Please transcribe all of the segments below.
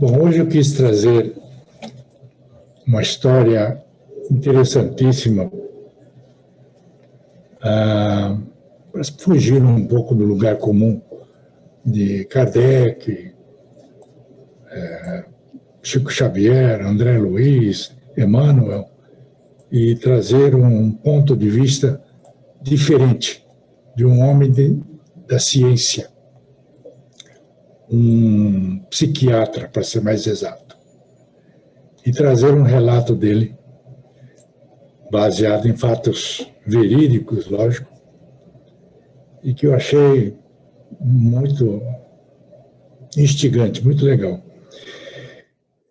Bom, hoje eu quis trazer uma história interessantíssima para fugir um pouco do lugar comum de Kardec, Chico Xavier, André Luiz, Emmanuel, e trazer um ponto de vista diferente de um homem da ciência, um psiquiatra, para ser mais exato, e trazer um relato dele, baseado em fatos verídicos, lógico, e que eu achei muito instigante, muito legal.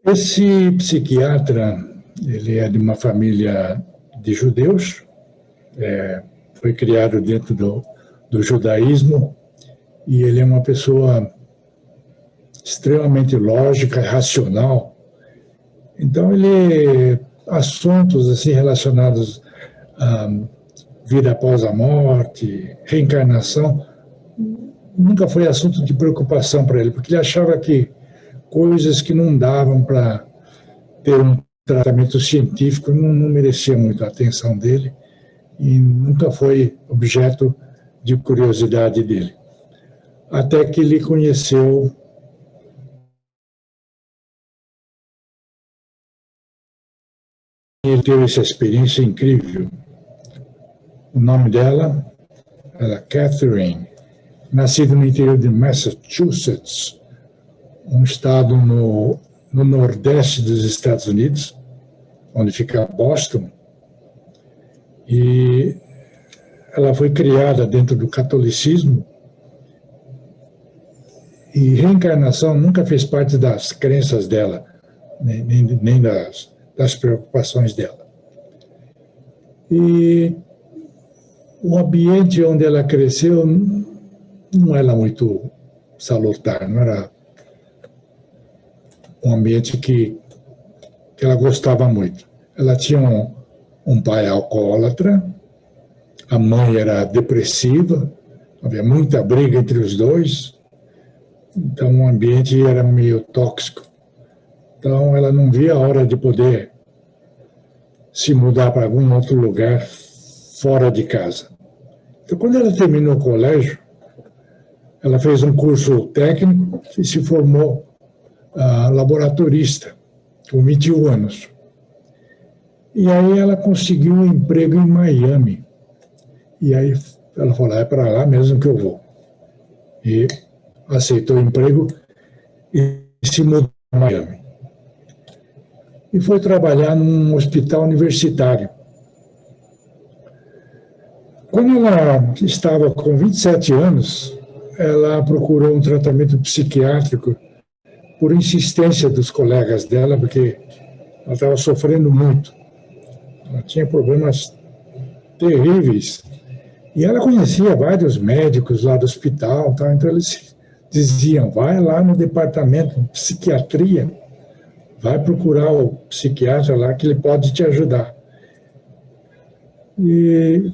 Esse psiquiatra, ele é de uma família de judeus, foi criado dentro do judaísmo, e ele é uma pessoa extremamente lógica, racional. Então, assuntos assim relacionados à vida após a morte, reencarnação, nunca foi assunto de preocupação para ele, porque ele achava que coisas que não davam para ter um tratamento científico não merecia muito a atenção dele e nunca foi objeto de curiosidade dele. Até que ele conheceu ele teve essa experiência incrível. O nome dela era Catherine, nascida no interior de Massachusetts, um estado no nordeste dos Estados Unidos, onde fica Boston, e ela foi criada dentro do catolicismo, e reencarnação nunca fez parte das crenças dela, nem das preocupações dela. E o ambiente onde ela cresceu não era muito salutar, não era um ambiente que ela gostava muito. Ela tinha um pai alcoólatra, a mãe era depressiva, havia muita briga entre os dois, então o ambiente era meio tóxico. Então ela não via a hora de poder se mudar para algum outro lugar fora de casa. Então, quando ela terminou o colégio, ela fez um curso técnico e se formou laboratorista, com 21 anos. E aí ela conseguiu um emprego em Miami. E aí ela falou, é para lá mesmo que eu vou. E aceitou o emprego e se mudou para Miami. E foi trabalhar num hospital universitário. Quando ela estava com 27 anos, ela procurou um tratamento psiquiátrico por insistência dos colegas dela, porque ela estava sofrendo muito. Ela tinha problemas terríveis. E ela conhecia vários médicos lá do hospital, então eles diziam, vai lá no departamento de psiquiatria, vai procurar o psiquiatra lá que ele pode te ajudar. E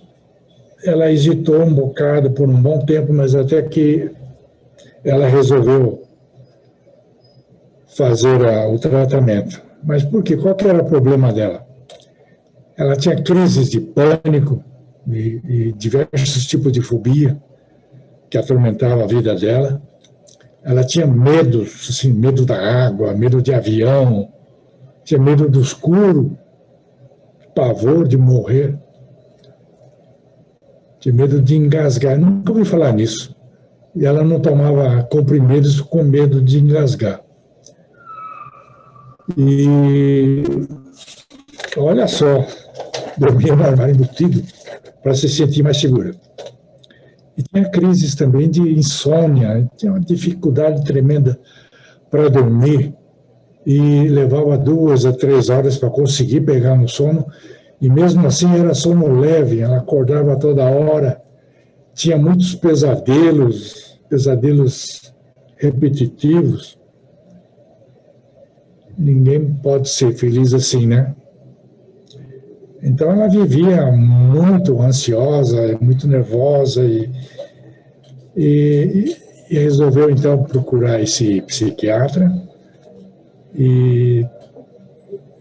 ela hesitou um bocado por um bom tempo, mas até que ela resolveu fazer o tratamento. Mas por quê? Qual que era o problema dela? Ela tinha crises de pânico e diversos tipos de fobia que atormentavam a vida dela. Ela tinha medo, assim, medo da água, medo de avião, tinha medo do escuro, pavor de morrer, tinha medo de engasgar. Nunca ouvi falar nisso. E ela não tomava comprimidos com medo de engasgar. E olha só, dormia no armário embutido para se sentir mais segura. E tinha crises também de insônia, tinha uma dificuldade tremenda para dormir e levava 2 a 3 horas para conseguir pegar no sono, e mesmo assim era sono leve, ela acordava toda hora, tinha muitos pesadelos repetitivos. Ninguém pode ser feliz assim, né? Então ela vivia muito ansiosa, muito nervosa e resolveu então procurar esse psiquiatra E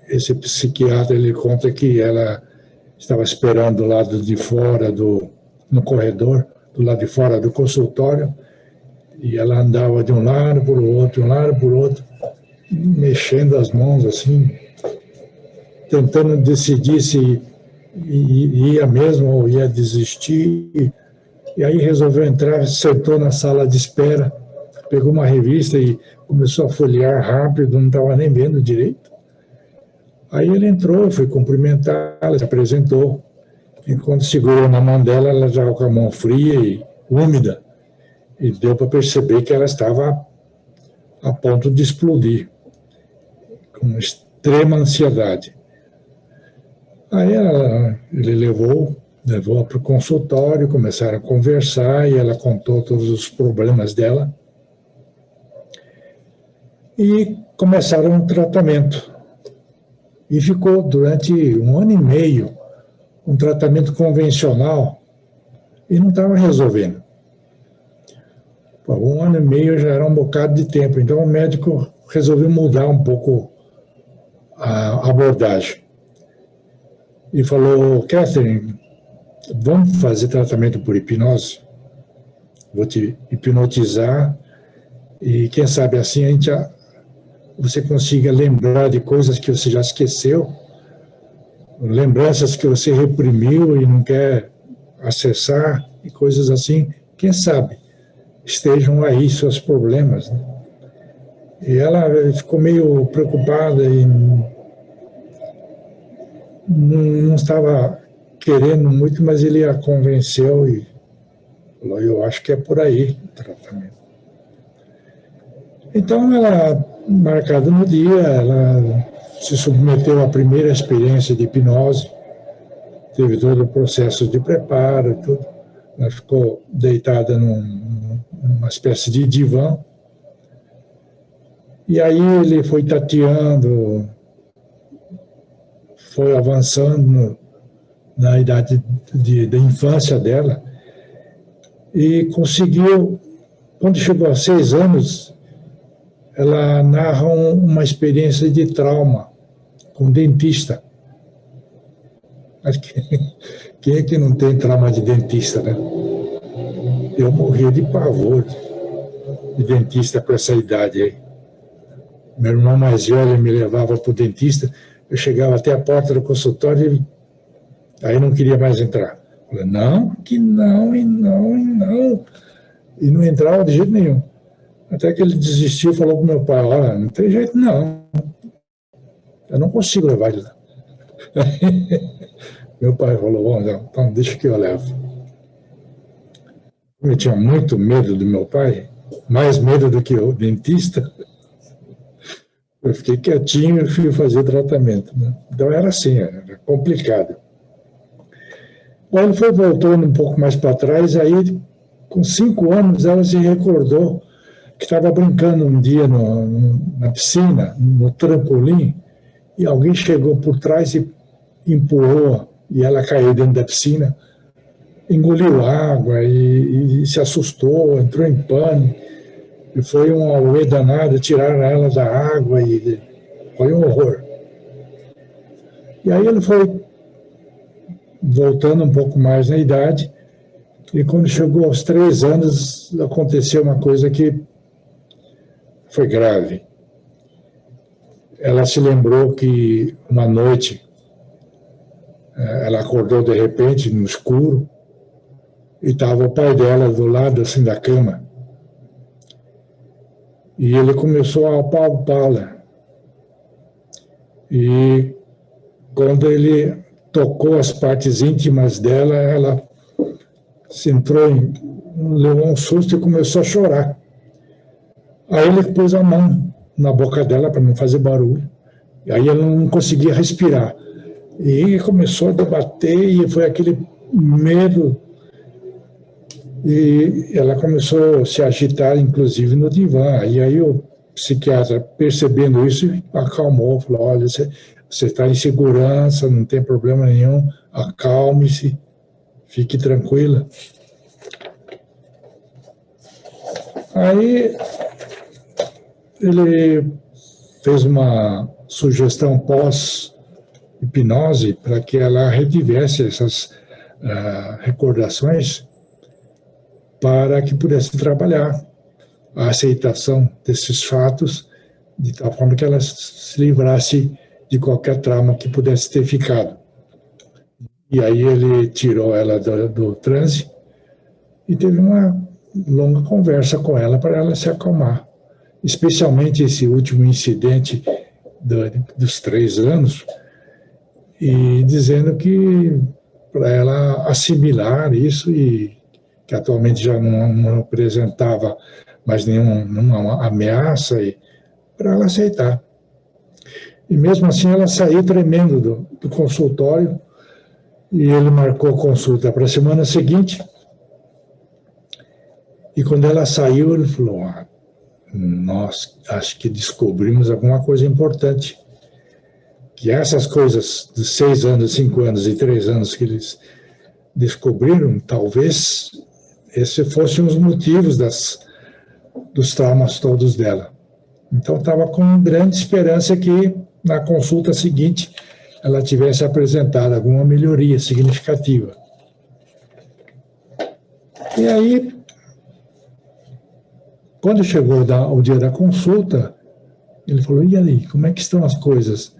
esse psiquiatra, ele conta que ela estava esperando do lado de fora, no corredor, do lado de fora do consultório, e ela andava de um lado para o outro, de um lado para o outro, mexendo as mãos assim, tentando decidir se ia mesmo ou ia desistir. E aí resolveu entrar, sentou na sala de espera, pegou uma revista e começou a folhear rápido, não estava nem vendo direito. Aí ele entrou, foi cumprimentar, ela se apresentou. E quando segurou na mão dela, ela já com a mão fria e úmida. E deu para perceber que ela estava a ponto de explodir, com extrema ansiedade. Aí ele levou para o consultório, começaram a conversar e ela contou todos os problemas dela. E começaram um tratamento. E ficou durante 1 ano e meio um tratamento convencional e não estava resolvendo. Pô, 1 ano e meio já era um bocado de tempo, então o médico resolveu mudar um pouco a abordagem. E falou: Catherine, vamos fazer tratamento por hipnose? Vou te hipnotizar e quem sabe assim você consiga lembrar de coisas que você já esqueceu, lembranças que você reprimiu e não quer acessar e coisas assim. Quem sabe estejam aí seus problemas, né? E ela ficou meio preocupada e não estava querendo muito, mas ele a convenceu e falou: eu acho que é por aí o tratamento. Então, ela, marcado no dia, ela se submeteu à primeira experiência de hipnose, teve todo o processo de preparo e tudo. Ela ficou deitada numa espécie de divã. E aí ele foi tateando, foi avançando na idade da infância dela e conseguiu, quando chegou a 6 anos, ela narra uma experiência de trauma com dentista. Acho que quem é que não tem trauma de dentista, né? Eu morria de pavor de dentista com essa idade aí. Meu irmão mais velho me levava para o dentista, eu chegava até a porta do consultório e aí não queria mais entrar. Eu falei: não, que não, e não, e não. E não entrava de jeito nenhum. Até que ele desistiu e falou para o meu pai: olha, não tem jeito não, eu não consigo levar ele lá. Meu pai falou: bom, então deixa que eu levo. Eu tinha muito medo do meu pai, mais medo do que o dentista. Eu fiquei quietinho e fui fazer tratamento, né? Então era assim, era complicado. Bom, ele foi voltando um pouco mais para trás, aí com 5 anos ela se recordou que estava brincando um dia na piscina, no trampolim, e alguém chegou por trás e empurrou, e ela caiu dentro da piscina, engoliu água e se assustou, entrou em pânico, e foi um auê danado, tiraram ela da água e foi um horror. E aí ele foi voltando um pouco mais na idade, e quando chegou aos 3 anos, aconteceu uma coisa que foi grave. Ela se lembrou que uma noite ela acordou de repente no escuro e estava o pai dela do lado assim da cama. E ele começou a apalpá-la. E quando ele tocou as partes íntimas dela, ela se entrou levou um susto e começou a chorar. Aí ele pôs a mão na boca dela para não fazer barulho. E aí ela não conseguia respirar. E começou a debater e foi aquele medo. E ela começou a se agitar, inclusive, no divã. E aí o psiquiatra, percebendo isso, acalmou, falou: olha, você está em segurança, não tem problema nenhum, acalme-se, fique tranquila. Aí ele fez uma sugestão pós-hipnose para que ela retivesse essas recordações para que pudesse trabalhar a aceitação desses fatos de tal forma que ela se livrasse de qualquer trauma que pudesse ter ficado. E aí ele tirou ela do transe e teve uma longa conversa com ela para ela se acalmar. Especialmente esse último incidente dos 3 anos, e dizendo que para ela assimilar isso e que atualmente já não apresentava mais nenhuma ameaça, e para ela aceitar. E mesmo assim ela saiu tremendo do consultório, e ele marcou a consulta para a semana seguinte, e quando ela saiu ele falou: nós acho que descobrimos alguma coisa importante, que essas coisas de 6 anos, 5 anos e 3 anos que eles descobriram, talvez esses fossem os motivos dos traumas todos dela. Então estava com grande esperança que na consulta seguinte ela tivesse apresentado alguma melhoria significativa. E aí, quando chegou o dia da consulta, ele falou: e aí, como é que estão as coisas?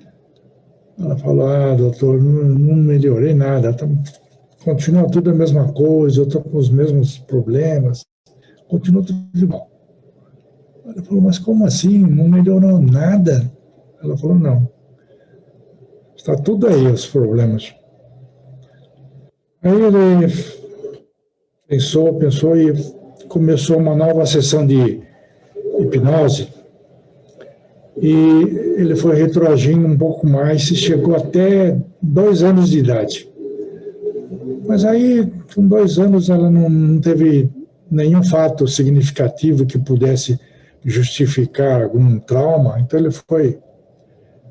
Ela falou: doutor, não melhorei nada, continua tudo a mesma coisa, eu estou com os mesmos problemas, continua tudo igual. Ela falou: mas como assim? Não melhorou nada? Ela falou: não. Está tudo aí, os problemas. Aí ele pensou e começou uma nova sessão de hipnose, e ele foi retroagindo um pouco mais e chegou até 2 anos de idade. Mas aí, com 2 anos, ela não teve nenhum fato significativo que pudesse justificar algum trauma. Então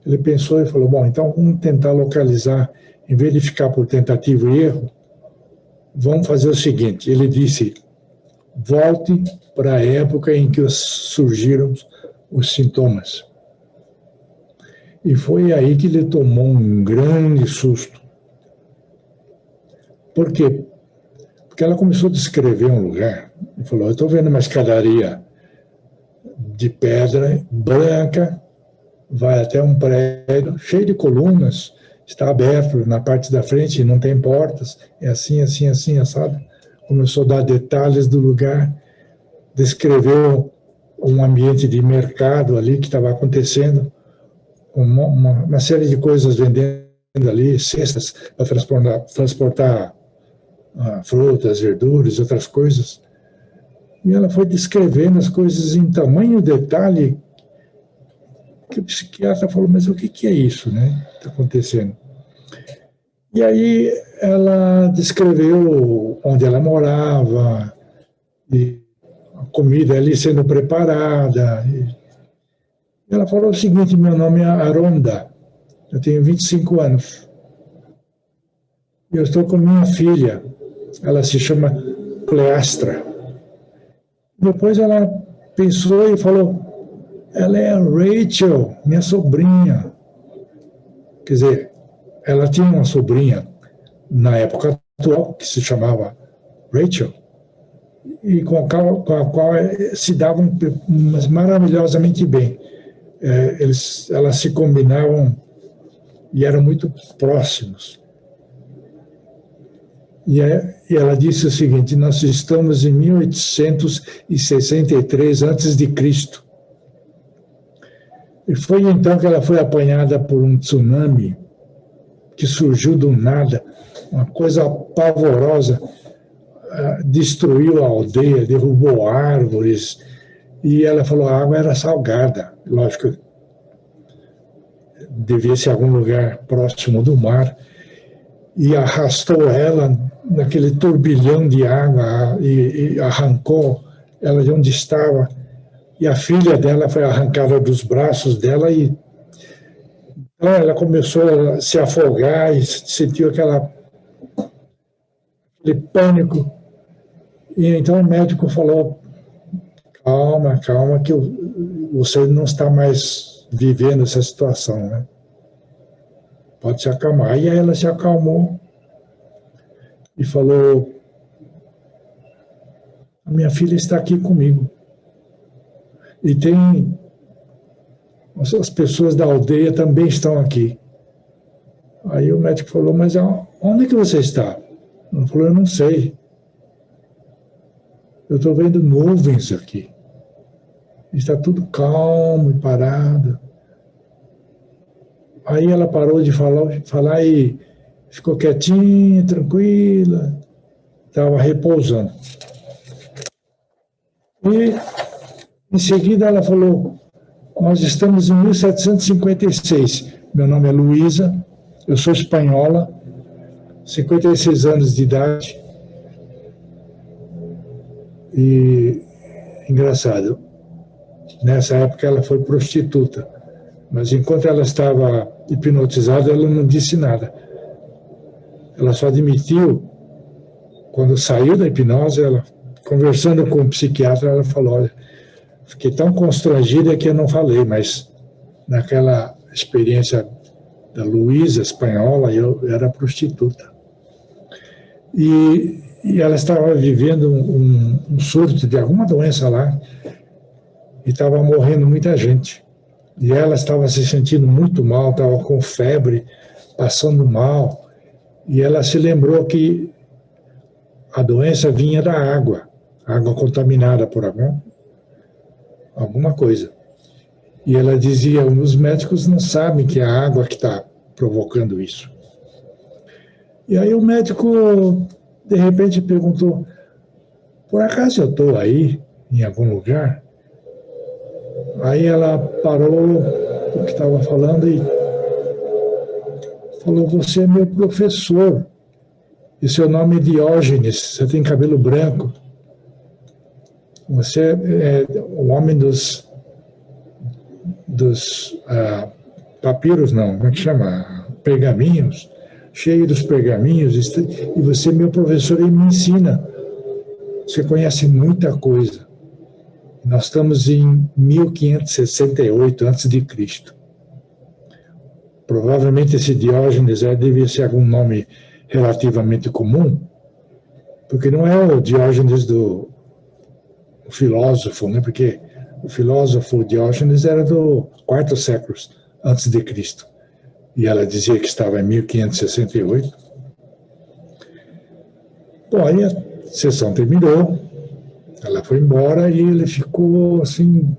ele pensou e falou: bom, então vamos tentar localizar, em vez de ficar por tentativa e erro, vamos fazer o seguinte. Ele disse: volte para a época em que surgiram os sintomas. E foi aí que ele tomou um grande susto. Por quê? Porque ela começou a descrever um lugar e falou: eu estou vendo uma escadaria de pedra branca, vai até um prédio cheio de colunas, está aberto na parte da frente, não tem portas, é assim, assim, assim, assado. Começou a dar detalhes do lugar, descreveu um ambiente de mercado ali que estava acontecendo, uma série de coisas vendendo ali, cestas para transportar frutas, verduras, outras coisas. E ela foi descrevendo as coisas em tamanho detalhe que o psiquiatra falou: mas o que é isso, né? Está acontecendo. E aí ela descreveu onde ela morava, e a comida ali sendo preparada. E ela falou o seguinte: meu nome é Aronda, eu tenho 25 anos. E eu estou com minha filha, ela se chama Cleastra. Depois ela pensou e falou: ela é a Rachel, minha sobrinha. Quer dizer, ela tinha uma sobrinha na época atual que se chamava Rachel, e com a qual se davam maravilhosamente bem. Elas se combinavam e eram muito próximos. E ela disse o seguinte: nós estamos em 1863 a.C. E foi então que ela foi apanhada por um tsunami que surgiu do nada, uma coisa pavorosa, destruiu a aldeia, derrubou árvores, e ela falou: a água era salgada, lógico, devia ser algum lugar próximo do mar, e arrastou ela naquele turbilhão de água e arrancou ela de onde estava, e a filha dela foi arrancada dos braços dela, e então ela começou a se afogar e sentiu aquele pânico. E então o médico falou: calma, calma, que você não está mais vivendo essa situação, né? Pode se acalmar. Aí ela se acalmou e falou: a minha filha está aqui comigo. E tem as pessoas da aldeia também estão aqui. Aí o médico falou: mas onde é que você está? Ela falou: eu não sei. Eu estou vendo nuvens aqui. Está tudo calmo e parado. Aí ela parou de falar e ficou quietinha, tranquila, estava repousando. E em seguida ela falou: nós estamos em 1756. Meu nome é Luísa, eu sou espanhola, 56 anos de idade. E engraçado, nessa época ela foi prostituta, mas enquanto ela estava hipnotizada, ela não disse nada. Ela só admitiu, quando saiu da hipnose, ela, conversando com o psiquiatra, ela falou: olha, fiquei tão constrangida que eu não falei, mas naquela experiência da Luísa espanhola, eu era prostituta. E ela estava vivendo um surto de alguma doença lá, e estava morrendo muita gente. E ela estava se sentindo muito mal, estava com febre, passando mal. E ela se lembrou que a doença vinha da água contaminada por alguma coisa. E ela dizia: os médicos não sabem que é a água que está provocando isso. E aí o médico, de repente, perguntou: por acaso eu estou aí, em algum lugar? Aí ela parou o que estava falando e falou: você é meu professor, e seu nome é Diógenes, você tem cabelo branco, você é o homem dos papiros, não, como é que chama? Pergaminhos, cheio dos pergaminhos, e você é meu professor e me ensina. Você conhece muita coisa. Nós estamos em 1568 a.C. Provavelmente esse Diógenes devia ser algum nome relativamente comum, porque não é o Diógenes do filósofo, né? Porque o filósofo Diógenes era do quarto século antes de Cristo. E ela dizia que estava em 1568. Bom, aí a sessão terminou, ela foi embora e ele ficou assim,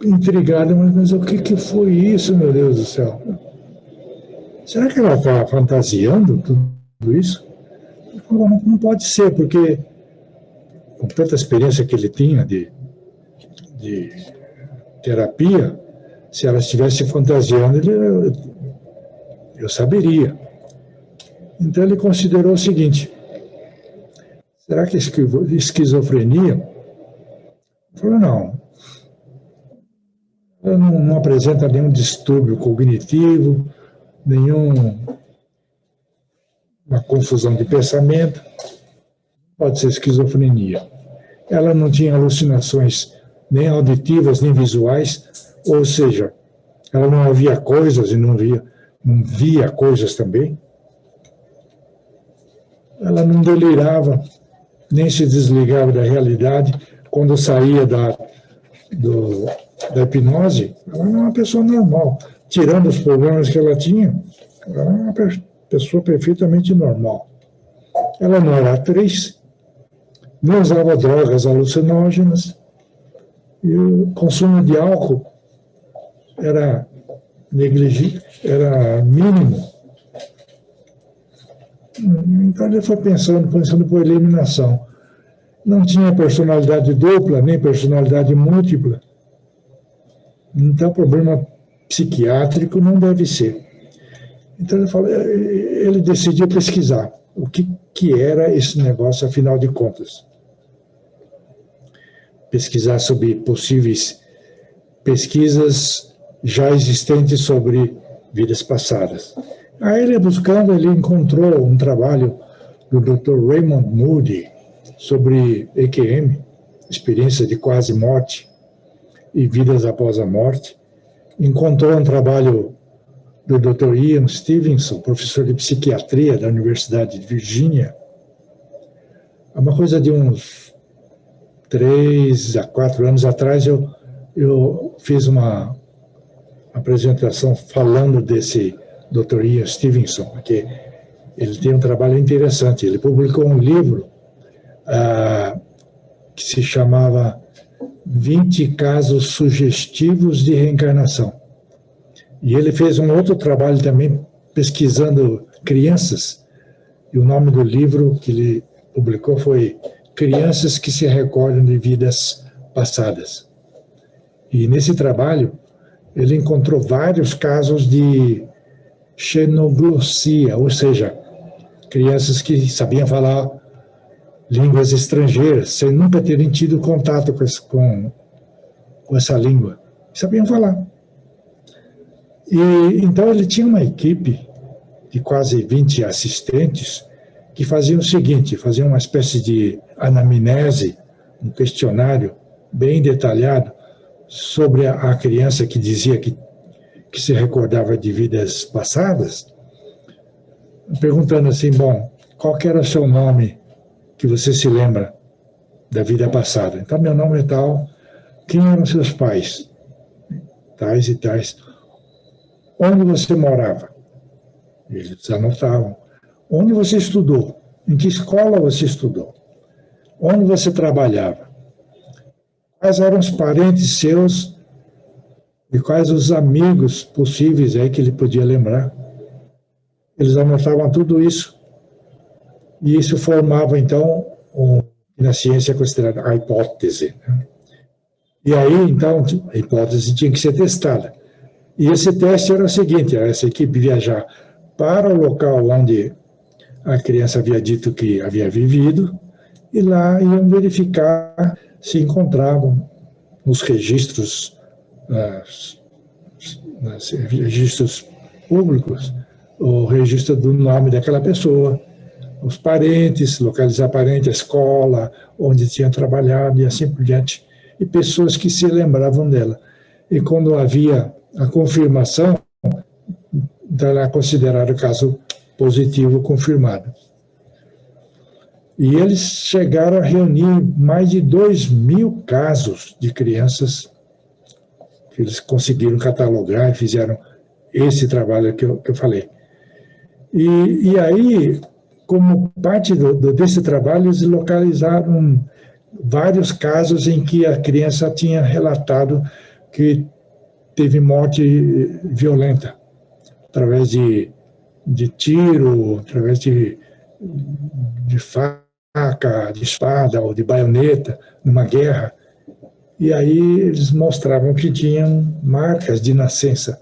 intrigado: mas o que foi isso, meu Deus do céu? Será que ela está fantasiando tudo isso? Ele falou: não pode ser, porque com tanta experiência que ele tinha de terapia, se ela estivesse fantasiando, eu saberia. Então ele considerou o seguinte: será que esquizofrenia? Ele falou: não. Ela não apresenta nenhum distúrbio cognitivo, nenhuma confusão de pensamento. Pode ser esquizofrenia. Ela não tinha alucinações nem auditivas, nem visuais, ou seja, ela não ouvia coisas e não via coisas também. Ela não delirava, nem se desligava da realidade. Quando saía da hipnose, ela era uma pessoa normal. Tirando os problemas que ela tinha, ela era uma pessoa perfeitamente normal. Ela não era atriz, não usava drogas alucinógenas, e o consumo de álcool era negligível, era mínimo. Então ele foi pensando por eliminação. Não tinha personalidade dupla, nem personalidade múltipla. Então, problema psiquiátrico não deve ser. Então ele decidiu pesquisar o que era esse negócio, afinal de contas. Pesquisar sobre possíveis pesquisas já existentes sobre vidas passadas. Aí ele buscando, ele encontrou um trabalho do Dr. Raymond Moody sobre EQM, experiência de quase morte e vidas após a morte, encontrou um trabalho do Dr. Ian Stevenson, professor de psiquiatria da Universidade de Virgínia. Há uma coisa de uns 3 a 4 anos atrás, eu fiz uma apresentação falando desse Dr. Ian Stevenson, porque ele tem um trabalho interessante. Ele publicou um livro que se chamava 20 casos sugestivos de reencarnação. E ele fez um outro trabalho também pesquisando crianças, e o nome do livro que ele publicou foi Crianças que se recordam de vidas passadas. E nesse trabalho ele encontrou vários casos de xenoglossia, ou seja, crianças que sabiam falar línguas estrangeiras, sem nunca terem tido contato com essa língua. Sabiam falar. E então ele tinha uma equipe de quase 20 assistentes que faziam o seguinte, faziam uma espécie de anamnese, um questionário bem detalhado sobre a criança que dizia que se recordava de vidas passadas, perguntando assim, bom, qual que era o seu nome que você se lembra da vida passada? Então, meu nome é tal, quem eram seus pais? Tais e tais. Onde você morava? Eles anotavam. Onde você estudou? Em que escola você estudou? Onde você trabalhava? Quais eram os parentes seus e quais os amigos possíveis aí que ele podia lembrar? Eles anotavam tudo isso. E isso formava, então, na ciência considerada a hipótese. E aí, então, a hipótese tinha que ser testada. E esse teste era o seguinte, essa equipe viajar para o local onde a criança havia dito que havia vivido, e lá iam verificar se encontravam nos registros, nos registros públicos, o registro do nome daquela pessoa, os parentes, localizar parente, a escola, onde tinha trabalhado e assim por diante, e pessoas que se lembravam dela. E quando havia a confirmação, então era considerado caso positivo confirmado. E eles chegaram a reunir mais de 2.000 casos de crianças que eles conseguiram catalogar e fizeram esse trabalho que eu falei. E aí, como parte desse trabalho, eles localizaram vários casos em que a criança tinha relatado que teve morte violenta, através de tiro, através de faca, de espada ou de baioneta, numa guerra. E aí eles mostravam que tinham marcas de nascença.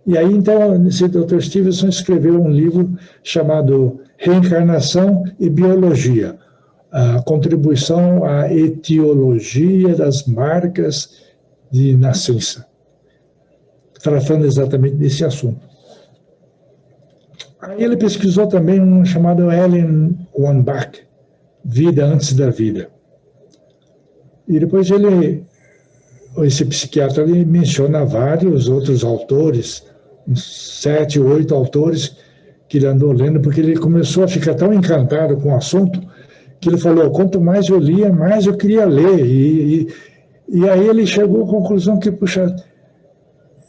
E aí, então, esse Dr. Stevenson escreveu um livro chamado Reencarnação e Biologia, a contribuição à etiologia das marcas de nascença, tratando exatamente desse assunto. Aí ele pesquisou também um chamado Ellen Wambach, Vida Antes da Vida. E depois esse psiquiatra, ele menciona vários outros autores, uns 7, 8 autores que ele andou lendo, porque ele começou a ficar tão encantado com o assunto que ele falou, quanto mais eu lia, mais eu queria ler. E aí ele chegou à conclusão que, puxa,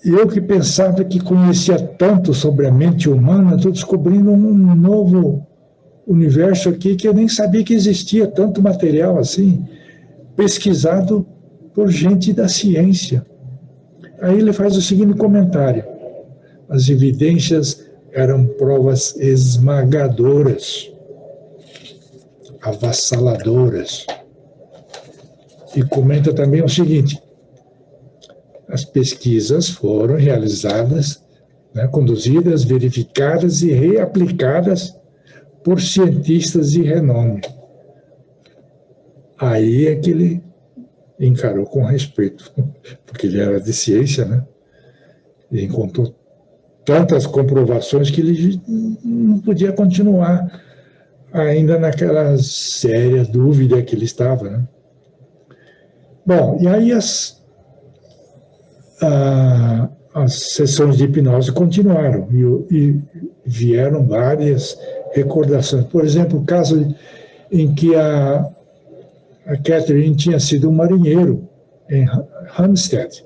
eu que pensava que conhecia tanto sobre a mente humana, estou descobrindo um novo universo aqui que eu nem sabia que existia tanto material assim, pesquisado por gente da ciência. Aí ele faz o seguinte comentário: as evidências eram provas esmagadoras, avassaladoras. E comenta também o seguinte: as pesquisas foram realizadas, conduzidas, verificadas e reaplicadas por cientistas de renome. Aí é que ele encarou com respeito, porque ele era de ciência, né? E encontrou tantas comprovações que ele não podia continuar ainda naquela séria dúvida que ele estava, né? Bom, e aí as sessões de hipnose continuaram e vieram várias recordações. Por exemplo, o caso em que a Catherine tinha sido um marinheiro em Hampstead,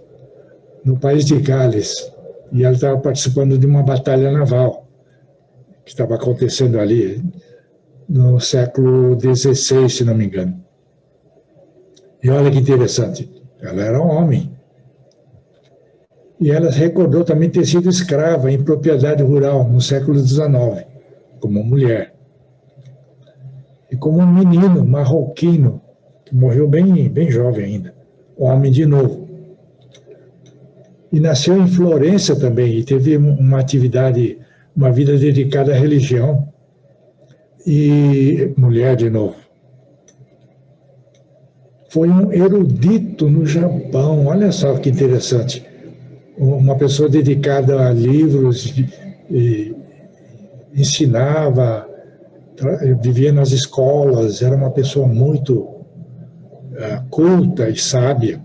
no país de Gales, e ela estava participando de uma batalha naval que estava acontecendo ali no século XVI, se não me engano. E olha que interessante, ela era um homem. E ela recordou também ter sido escrava em propriedade rural no século XIX, como mulher. E como um menino marroquino, que morreu bem jovem ainda, homem de novo. E nasceu em Florença também, e teve uma atividade, uma vida dedicada à religião, e mulher de novo. Foi um erudito no Japão, olha só que interessante. Uma pessoa dedicada a livros, ensinava, vivia nas escolas, era uma pessoa muito culta e sábia,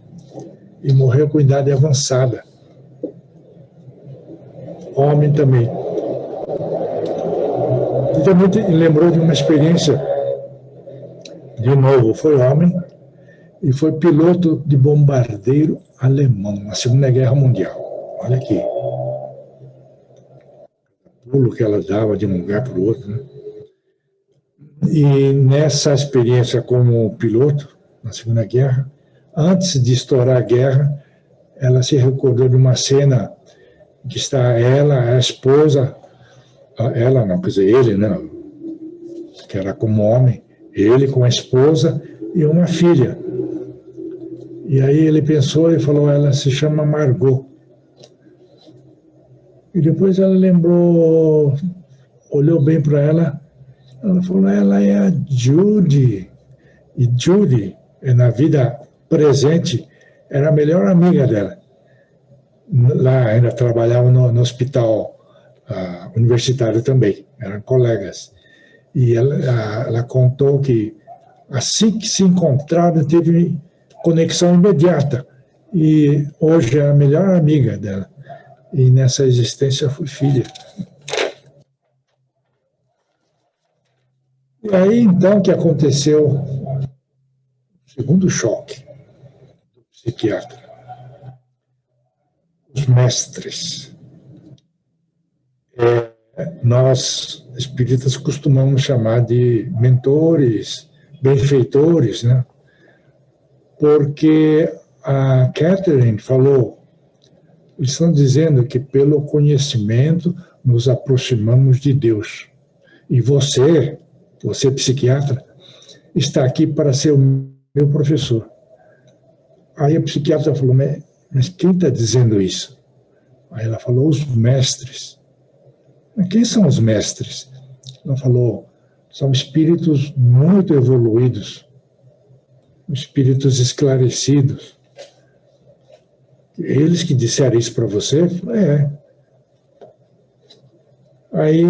e morreu com idade avançada. Homem também. E também lembrou de uma experiência, de novo, foi homem, e foi piloto de bombardeiro alemão na Segunda Guerra Mundial. Olha aqui. O pulo que ela dava de um lugar para o outro, né? E nessa experiência como piloto, na Segunda Guerra, antes de estourar a guerra, ela se recordou de uma cena que está ela, a esposa, ela não, quer dizer, ele, né, que era como homem, ele com a esposa e uma filha. E aí ele pensou e falou, ela se chama Margot. E depois ela lembrou, olhou bem para ela, ela falou, ela é a Judy. E Judy, na vida presente, era a melhor amiga dela. Lá ainda trabalhava no hospital universitário também, eram colegas. E ela contou que assim que se encontraram, teve conexão imediata. E hoje é a melhor amiga dela. E nessa existência fui filha. E aí, então, que aconteceu o segundo choque do psiquiatra. Os mestres. Nós, espíritas, costumamos chamar de mentores, benfeitores, né? Porque a Catherine falou, eles estão dizendo que pelo conhecimento nos aproximamos de Deus. E você psiquiatra, está aqui para ser o meu professor. Aí a psiquiatra falou, mas quem está dizendo isso? Aí ela falou, os mestres. Mas quem são os mestres? Ela falou, são espíritos muito evoluídos, espíritos esclarecidos. Eles que disseram isso para você? É. Aí,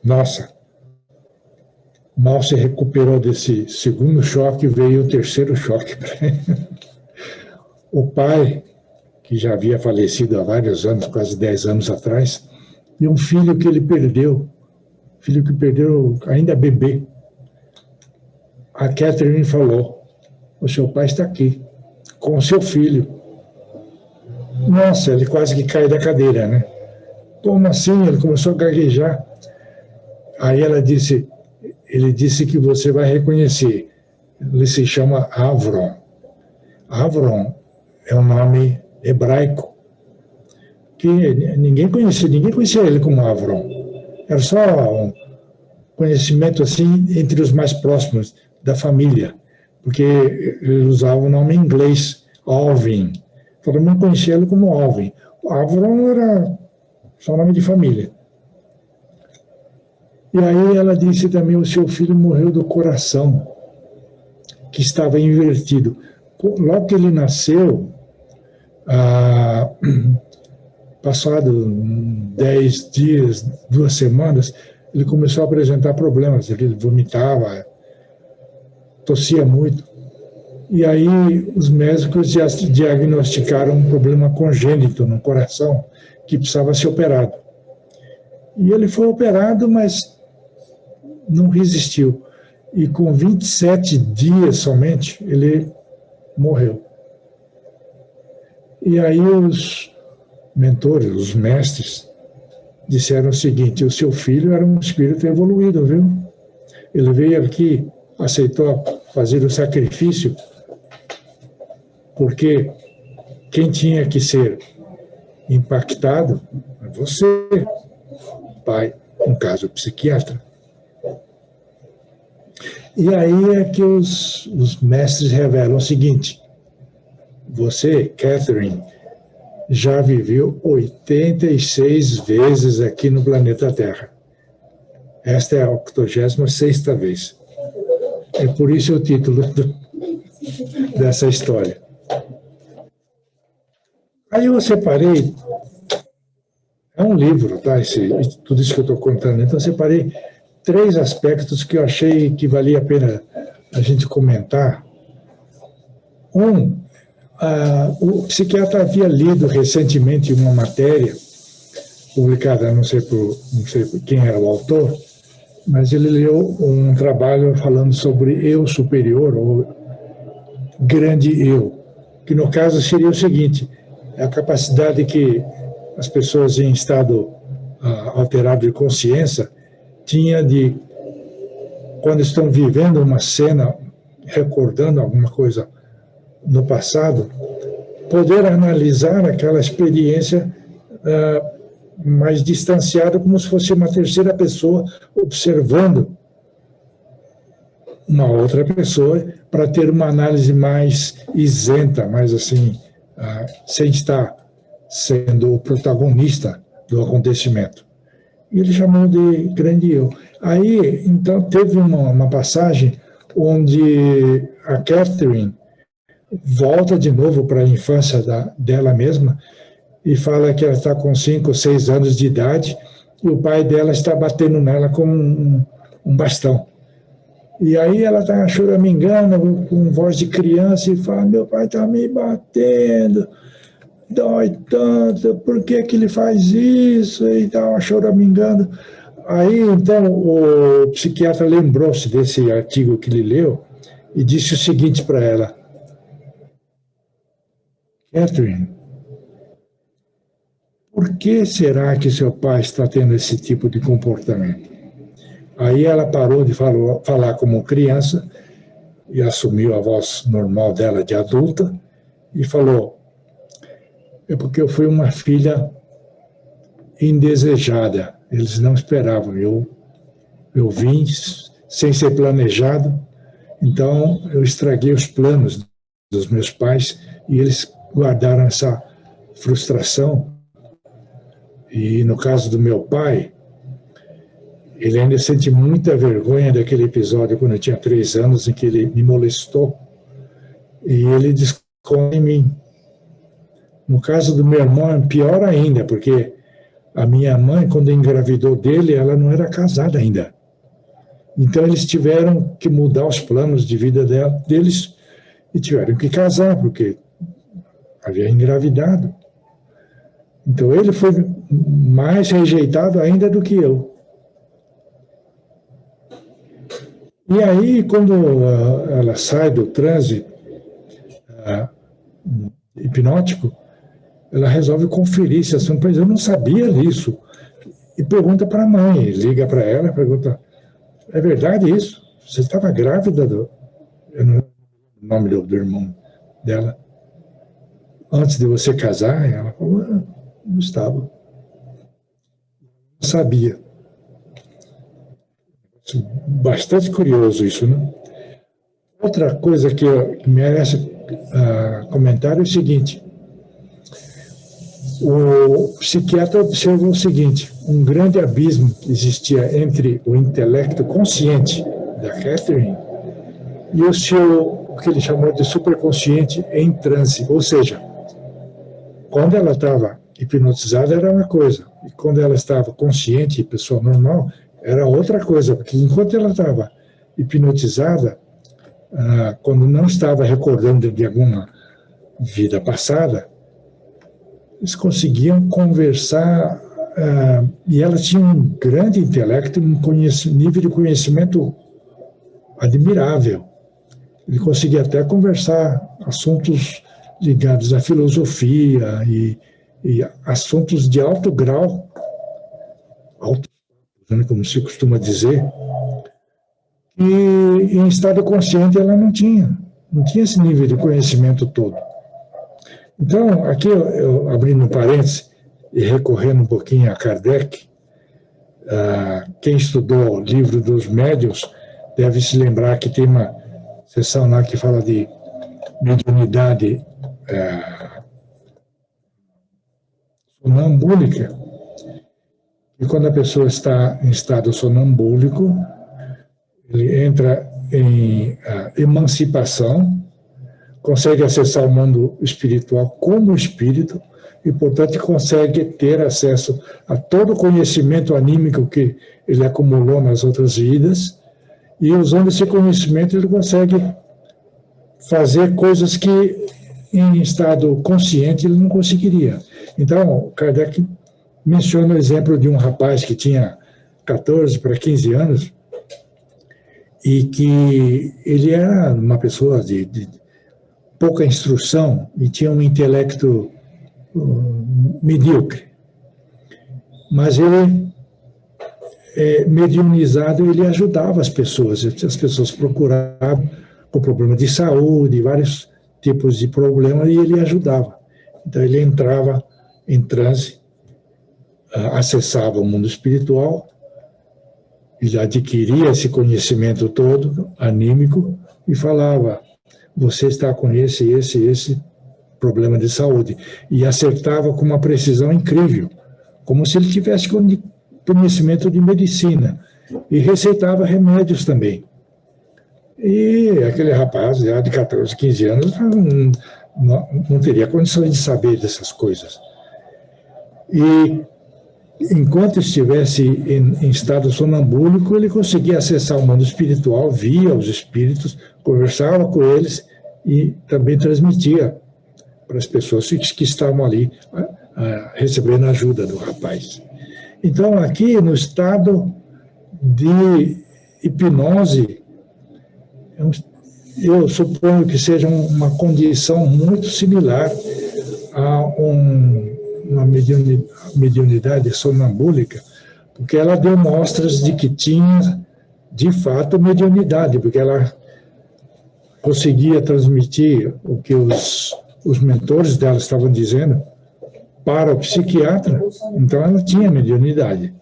nossa, mal se recuperou desse segundo choque, veio o terceiro choque para ele. O pai, que já havia falecido há vários anos, quase 10 anos atrás, e um filho que ele perdeu, ainda bebê. A Catherine falou, o seu pai está aqui, com o seu filho. Nossa, ele quase que cai da cadeira, né? Como assim? Ele começou a gaguejar. Aí ele disse que você vai reconhecer. Ele se chama Avron. Avron é um nome hebraico que ninguém conhecia ele como Avron. Era só um conhecimento assim entre os mais próximos da família, porque ele usava o nome em inglês, Alvin. Todo mundo conhecia ele como Alvin. O Avron era só nome de família. E aí ela disse também, o seu filho morreu do coração, que estava invertido. Logo que ele nasceu, passado 10 dias, 2 semanas, ele começou a apresentar problemas. Ele vomitava, tossia muito. E aí os médicos diagnosticaram um problema congênito no coração que precisava ser operado. E ele foi operado, mas não resistiu. E com 27 dias somente, ele morreu. E aí os mentores, os mestres, disseram o seguinte: o seu filho era um espírito evoluído, viu? Ele veio aqui, aceitou fazer o sacrifício, porque quem tinha que ser impactado é você, pai, no caso, o psiquiatra. E aí é que os mestres revelam o seguinte: você, Catherine, já viveu 86 vezes aqui no planeta Terra. Esta é a 86ª vez. É por isso o título dessa história. Aí eu separei, é um livro, tá? Tudo isso que eu estou contando. Então eu separei 3 aspectos que eu achei que valia a pena a gente comentar. O psiquiatra havia lido recentemente uma matéria publicada, não sei quem era o autor, mas ele leu um trabalho falando sobre eu superior, ou grande eu, que no caso seria o seguinte: é a capacidade que as pessoas em estado alterado de consciência tinha de, quando estão vivendo uma cena, recordando alguma coisa no passado, poder analisar aquela experiência mais distanciada, como se fosse uma terceira pessoa observando uma outra pessoa, para ter uma análise mais isenta, mais assim, sem estar sendo o protagonista do acontecimento. E ele chamou de grande eu. Aí, então, teve uma passagem onde a Catherine volta de novo para a infância dela mesma e fala que ela está com 5 ou 6 anos de idade e o pai dela está batendo nela com um bastão. E aí ela está choramingando com voz de criança e fala: meu pai está me batendo, dói tanto, por que ele faz isso? E estava choramingando. Aí, então, o psiquiatra lembrou-se desse artigo que ele leu e disse o seguinte para ela: Catherine, por que será que seu pai está tendo esse tipo de comportamento? Aí ela parou de falar como criança e assumiu a voz normal dela de adulta e falou: é porque eu fui uma filha indesejada, eles não esperavam, eu vim sem ser planejado, então eu estraguei os planos dos meus pais e eles guardaram essa frustração. E no caso do meu pai, ele ainda sente muita vergonha daquele episódio quando eu tinha 3 anos, em que ele me molestou, e ele desconta em mim. No caso do meu irmão, é pior ainda, porque a minha mãe, quando engravidou dele, ela não era casada ainda. Então eles tiveram que mudar os planos de vida deles e tiveram que casar, porque havia engravidado. Então ele foi mais rejeitado ainda do que eu. E aí, quando ela sai do transe hipnótico, ela resolve conferir se assunto. Eu não sabia disso. E pergunta para a mãe, liga para ela, pergunta: é verdade isso? Você estava grávida eu não lembro o nome do irmão dela, antes de você casar? E ela falou: não estava. Não sabia. Bastante curioso isso, né? Outra coisa que merece comentário é o seguinte: o psiquiatra observou o seguinte: um grande abismo existia entre o intelecto consciente da Catherine e o que ele chamou de superconsciente em transe. Ou seja, quando ela estava hipnotizada era uma coisa, e quando ela estava consciente, pessoa normal, era outra coisa, porque enquanto ela estava hipnotizada, quando não estava recordando de alguma vida passada, eles conseguiam conversar, e ela tinha um grande intelecto, um nível de conhecimento admirável. Ele conseguia até conversar assuntos ligados à filosofia e assuntos de alto grau, como se costuma dizer, e em estado consciente ela não tinha esse nível de conhecimento todo. Então, aqui eu abrindo um parênteses e recorrendo um pouquinho a Kardec, quem estudou o livro dos médiuns deve se lembrar que tem uma seção lá que fala de mediunidade sonambúlica, e quando a pessoa está em estado sonambúlico, ele entra em emancipação, consegue acessar o mundo espiritual como espírito e, portanto, consegue ter acesso a todo o conhecimento anímico que ele acumulou nas outras vidas, e usando esse conhecimento ele consegue fazer coisas que em estado consciente ele não conseguiria. Então, Kardec menciona o exemplo de um rapaz que tinha 14 para 15 anos e que ele era uma pessoa de pouca instrução e tinha um intelecto medíocre. Mas ele, mediunizado, ele ajudava as pessoas procuravam com problema de saúde, vários tipos de problemas, e ele ajudava. Então ele entrava em transe, acessava o mundo espiritual, ele adquiria esse conhecimento todo, anímico, e falava: você está com esse problema de saúde. E acertava com uma precisão incrível, como se ele tivesse conhecimento de medicina. E receitava remédios também. E aquele rapaz, já de 14, 15 anos, não teria condições de saber dessas coisas. E enquanto estivesse em estado sonambúlico, ele conseguia acessar o mundo espiritual, via os espíritos, conversava com eles e também transmitia para as pessoas que estavam ali recebendo a ajuda do rapaz. Então, aqui no estado de hipnose, eu suponho que seja uma condição muito similar a uma mediunidade sonambúlica, porque ela deu mostras de que tinha, de fato, mediunidade, porque ela conseguia transmitir o que os mentores dela estavam dizendo para o psiquiatra, então ela tinha mediunidade.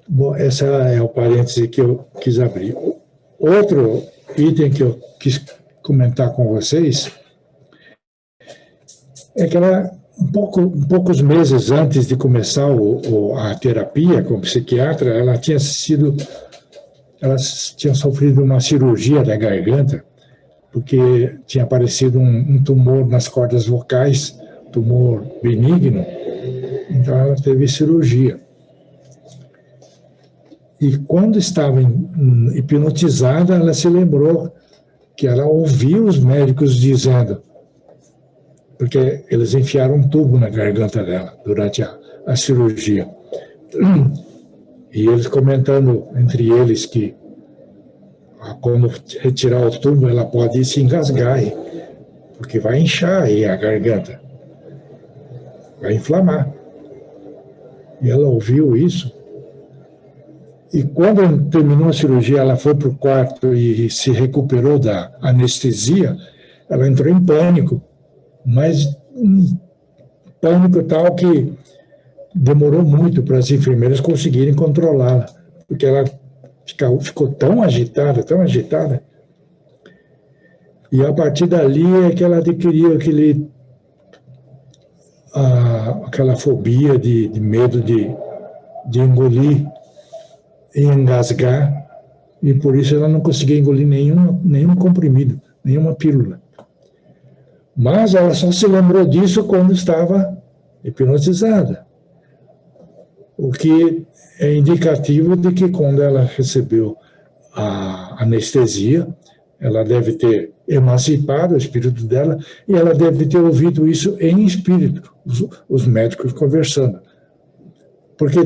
Bom, esse é o parêntese que eu quis abrir. Outro item que eu quis comentar com vocês é que ela, poucos meses antes de começar a terapia com o psiquiatra, ela tinha sofrido uma cirurgia da garganta, porque tinha aparecido um tumor nas cordas vocais, tumor benigno, então ela teve cirurgia. E quando estava hipnotizada, ela se lembrou que ela ouviu os médicos dizendo, porque eles enfiaram um tubo na garganta dela durante a cirurgia. E eles comentando entre eles que quando retirar o tubo, ela pode se engasgar, porque vai inchar aí a garganta, vai inflamar. E ela ouviu isso. E quando terminou a cirurgia, ela foi para o quarto e se recuperou da anestesia, ela entrou em pânico, mas um pânico tal que demorou muito para as enfermeiras conseguirem controlá-la, porque ela ficou tão agitada, e a partir dali é que ela adquiriu aquela fobia de medo de engolir e engasgar, e por isso ela não conseguia engolir nenhum comprimido, nenhuma pílula. Mas ela só se lembrou disso quando estava hipnotizada, o que é indicativo de que quando ela recebeu a anestesia, Ela deve ter emancipado o espírito dela e ela deve ter ouvido isso em espírito, os médicos conversando. Porque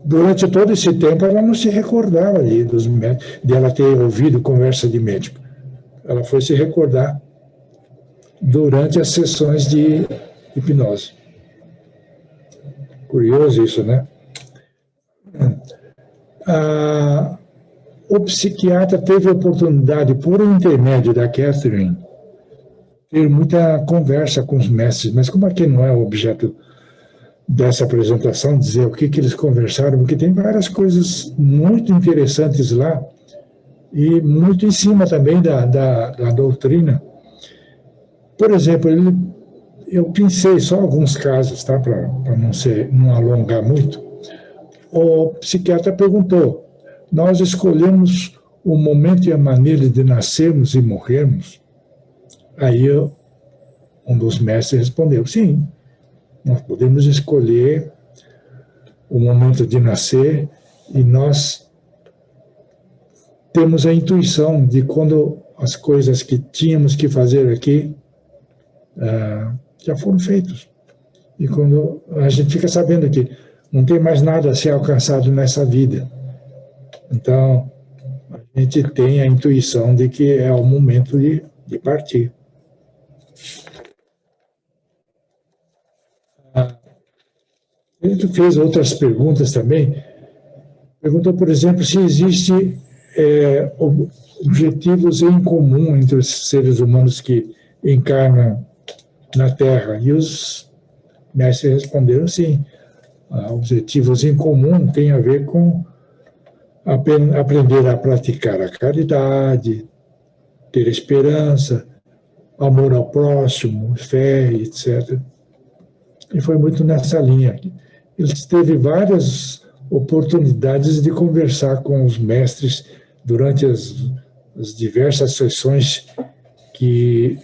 durante todo esse tempo ela não se recordava de ela ter ouvido conversa de médico. Ela foi se recordar durante as sessões de hipnose. Curioso isso, né? O psiquiatra teve a oportunidade, por intermédio da Catherine, ter muita conversa com os mestres, mas como aqui não é o objeto dessa apresentação, dizer o que eles conversaram, porque tem várias coisas muito interessantes lá e muito em cima também da doutrina. Por exemplo, eu pensei só alguns casos, tá, para não alongar muito. O psiquiatra perguntou: nós escolhemos o momento e a maneira de nascermos e morrermos? Aí um dos mestres respondeu: sim, nós podemos escolher o momento de nascer e nós temos a intuição de quando as coisas que tínhamos que fazer aqui já foram feitas. E quando a gente fica sabendo que não tem mais nada a ser alcançado nessa vida. Então, a gente tem a intuição de que é o momento de partir. Ele fez outras perguntas também. Perguntou, por exemplo, se existe objetivos em comum entre os seres humanos que encarnam na Terra. E os mestres responderam sim. Objetivos em comum têm a ver com aprender a praticar a caridade, ter esperança, amor ao próximo, fé, etc. E foi muito nessa linha. Ele teve várias oportunidades de conversar com os mestres durante as diversas sessões que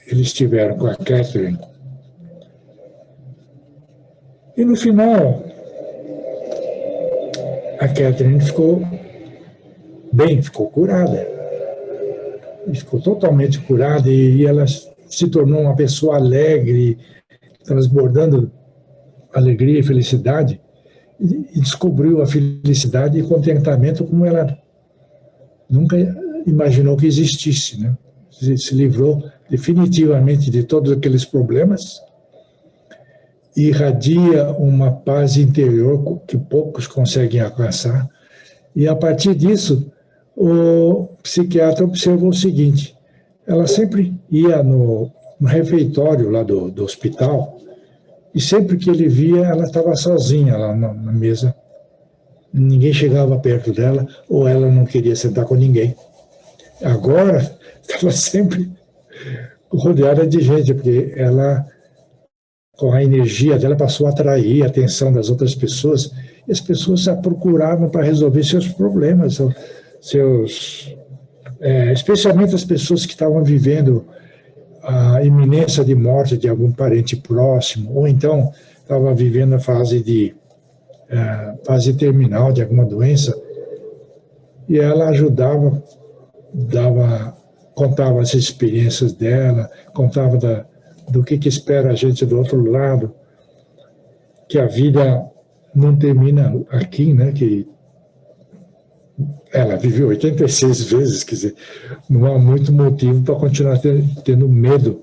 eles tiveram com a Catherine. E no final, a Catherine ficou bem, ficou curada. Ficou totalmente curada e ela se tornou uma pessoa alegre, transbordando alegria e felicidade, e descobriu a felicidade e contentamento como ela nunca imaginou que existisse, né? Se livrou definitivamente de todos aqueles problemas e irradia uma paz interior que poucos conseguem alcançar. E a partir disso, o psiquiatra observou o seguinte: ela sempre ia no refeitório lá do hospital e sempre que ele via, ela estava sozinha lá na mesa. Ninguém chegava perto dela ou ela não queria sentar com ninguém. Agora, estava sempre rodeada de gente, porque ela, com a energia dela, passou a atrair a atenção das outras pessoas, e as pessoas a procuravam para resolver seus problemas, especialmente as pessoas que estavam vivendo a iminência de morte de algum parente próximo, ou então estavam vivendo a fase terminal de alguma doença, e ela ajudava, contava as experiências dela, contava do que espera a gente do outro lado, que a vida não termina aqui, né? Que ela viveu 86 vezes, quer dizer, não há muito motivo para continuar tendo medo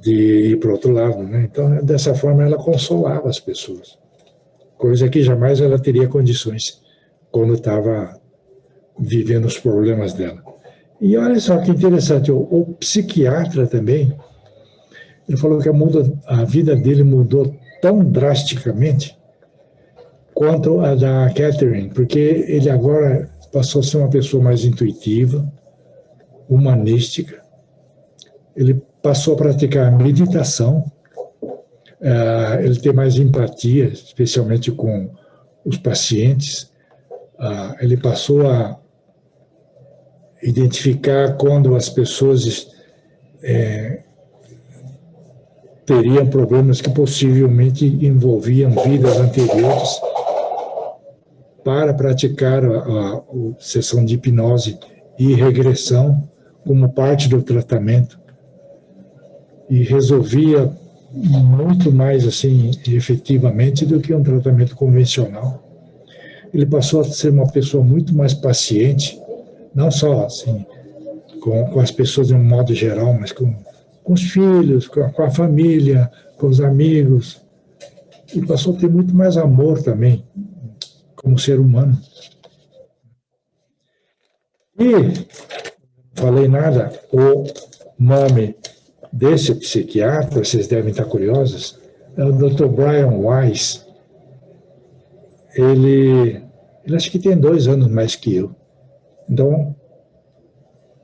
de ir para o outro lado, né? Então, dessa forma, ela consolava as pessoas, coisa que jamais ela teria condições quando estava vivendo os problemas dela. E olha só que interessante, o psiquiatra também, ele falou que a vida dele mudou tão drasticamente quanto a da Catherine, porque ele agora passou a ser uma pessoa mais intuitiva, humanística, ele passou a praticar meditação, ele tem mais empatia, especialmente com os pacientes, ele passou a identificar quando as pessoas teriam problemas que possivelmente envolviam vidas anteriores para praticar a sessão de hipnose e regressão como parte do tratamento e resolvia muito mais assim efetivamente do que um tratamento convencional. Ele passou a ser uma pessoa muito mais paciente, não só assim com as pessoas de um modo geral, mas com os filhos, com a família, com os amigos. E passou a ter muito mais amor também, como ser humano. E, não falei nada, o nome desse psiquiatra, vocês devem estar curiosos, é o Dr. Brian Weiss. Ele acho que tem 2 anos mais que eu. Então,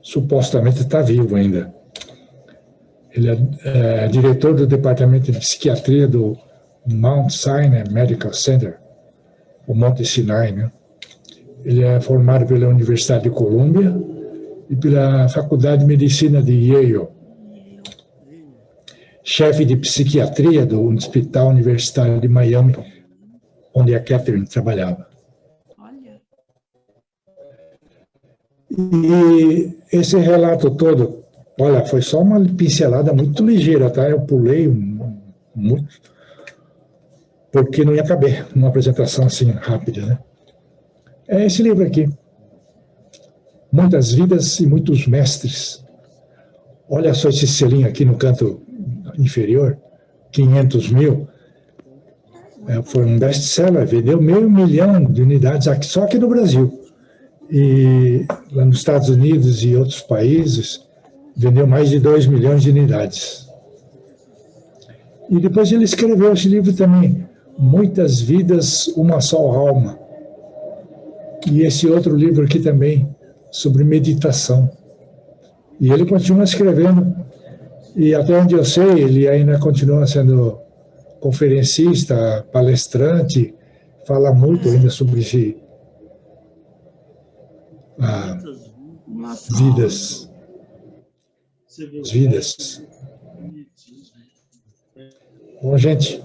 supostamente está vivo ainda. Ele é diretor do Departamento de Psiquiatria do Mount Sinai Medical Center, o Monte Sinai, né? Ele é formado pela Universidade de Columbia e pela Faculdade de Medicina de Yale. Chefe de psiquiatria do Hospital Universitário de Miami, onde a Catherine trabalhava. E esse relato todo, olha, foi só uma pincelada muito ligeira, tá? Eu pulei muito, porque não ia caber numa apresentação assim rápida, né? É esse livro aqui. Muitas vidas e muitos mestres. Olha só esse selinho aqui no canto inferior, 500 mil. Foi um best-seller, vendeu 500 mil de unidades aqui, só aqui no Brasil. E lá nos Estados Unidos e outros países, vendeu mais de 2 milhões de unidades. E depois ele escreveu esse livro também, Muitas Vidas, Uma Só Alma. E esse outro livro aqui também, sobre meditação. E ele continua escrevendo, e até onde eu sei, ele ainda continua sendo conferencista, palestrante, fala muito ainda sobre vidas. Bom, gente,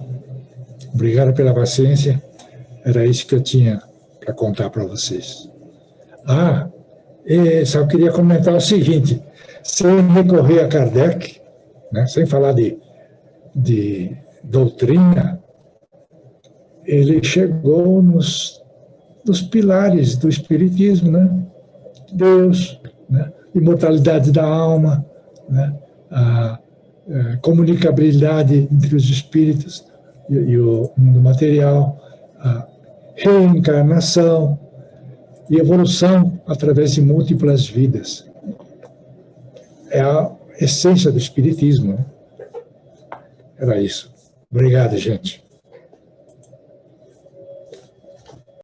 obrigado pela paciência. Era isso que eu tinha para contar para vocês. Só queria comentar o seguinte, sem recorrer a Kardec, né, sem falar de doutrina, ele chegou nos pilares do Espiritismo, né? Deus, né? Imortalidade da alma, né? A comunicabilidade entre os espíritos e o mundo material, a reencarnação e evolução através de múltiplas vidas. É a essência do Espiritismo, né? Era isso. Obrigado, gente.